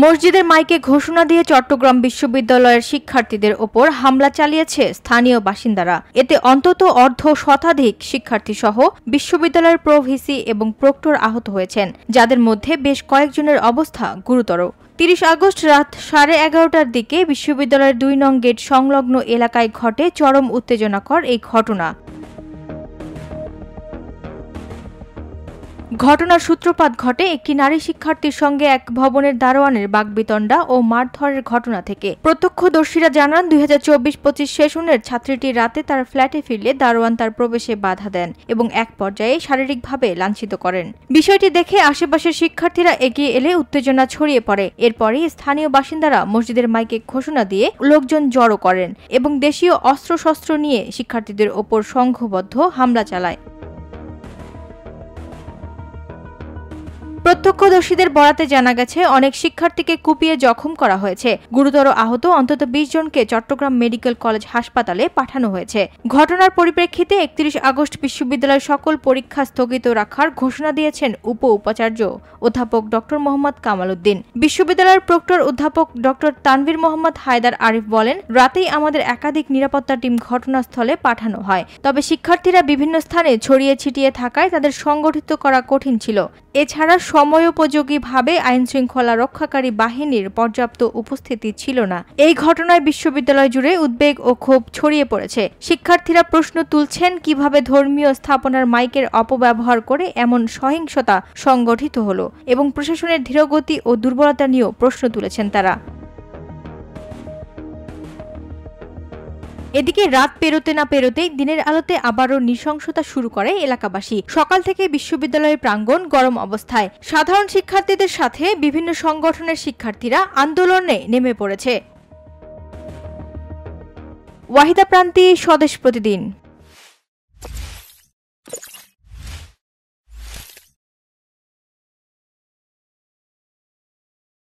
মসজিদের মাইকে ঘোষণা দিয়ে চট্টগ্রাম বিশ্ববিদ্যালয়ের শিক্ষার্থীদের ওপর হামলা চালিয়েছে স্থানীয় বাসিন্দারা। এতে অন্তত অর্ধ শতাধিক শিক্ষার্থীসহ বিশ্ববিদ্যালয়ের প্রো-ভিসি এবং প্রক্টর আহত হয়েছেন, যাদের মধ্যে বেশ কয়েকজনের অবস্থা গুরুতর। ৩০ আগস্ট রাত 11:30টার দিকে বিশ্ববিদ্যালয়ের ২ নং গেট সংলগ্ন এলাকায় ঘটে চরম উত্তেজনাকর এই ঘটনা। ঘটনার সূত্রপাত ঘটে একটি নারী শিক্ষার্থীর সঙ্গে এক ভবনের দারোয়ানের বাকবিতণ্ডা ও মারধরের ঘটনা থেকে। প্রত্যক্ষদর্শীরা জানান, 2024-25 সেশনের ছাত্রীটি রাতে তার ফ্ল্যাটে ফিরলে দারোয়ান তার প্রবেশে বাধা দেন এবং এক পর্যায়ে শারীরিকভাবে লাঞ্ছিত করেন। বিষয়টি দেখে আশেপাশের শিক্ষার্থীরা এগিয়ে এলে উত্তেজনা ছড়িয়ে পড়ে। এরপরই স্থানীয় বাসিন্দারা মসজিদের মাইকে ঘোষণা দিয়ে লোকজন জড়ো করেন এবং দেশীয় অস্ত্রশস্ত্র নিয়ে শিক্ষার্থীদের ওপর সংঘবদ্ধ হামলা চালায়। প্রত্যক্ষদর্শীদের বরাতে জানা গেছে, অনেক শিক্ষার্থীকে কুপিয়ে জখম করা হয়েছে। গুরুতর আহত অন্তত 20 জনকে চট্টগ্রাম মেডিকেল কলেজ হাসপাতালে পাঠানো হয়েছে। ঘটনার পরিপ্রেক্ষিতে 31 আগস্ট বিশ্ববিদ্যালয়ের সকল পরীক্ষা স্থগিত রাখার ঘোষণা দিয়েছেন উপাচার্য অধ্যাপক ড. মোহাম্মদ কামাল উদ্দিন। বিশ্ববিদ্যালয়ের প্রক্টর অধ্যাপক ড. তানভীর মোহাম্মদ হায়দার আরিফ বলেন, রাতেই আমাদের একাধিক নিরাপত্তা টিম ঘটনাস্থলে পাঠানো হয়। তবে শিক্ষার্থীরা বিভিন্ন স্থানে ছড়িয়ে ছিটিয়ে থাকায় তাদের সংগঠিত করা কঠিন ছিল। এছাড়া সময়োপযোগীভাবে আইনশৃঙ্খলা রক্ষাকারী বাহিনীর পর্যাপ্ত উপস্থিতি ছিল না। এই ঘটনায় বিশ্ববিদ্যালয় জুড়ে উদ্বেগ ও ক্ষোভ ছড়িয়ে পড়েছে। শিক্ষার্থীরা প্রশ্ন তুলছেন, কিভাবে ধর্মীয় স্থাপনার মাইকের অপব্যবহার করে এমন সহিংসতা সংগঠিত হলো এবং প্রশাসনের ধীরগতি ও দুর্বলতা নিয়েও প্রশ্ন তুলেছেন তারা। এদিকে রাত পেরোতে না পেরোতেই দিনের আলোতে আবারও নৃশংসতা শুরু করে এলাকাবাসী। সকাল থেকে বিশ্ববিদ্যালয়ের প্রাঙ্গণ গরম অবস্থায়। সাধারণ শিক্ষার্থীদের সাথে বিভিন্ন সংগঠনের শিক্ষার্থীরা আন্দোলনে নেমে পড়েছে। ওয়াহিদা প্রান্তি, স্বদেশ প্রতিদিন।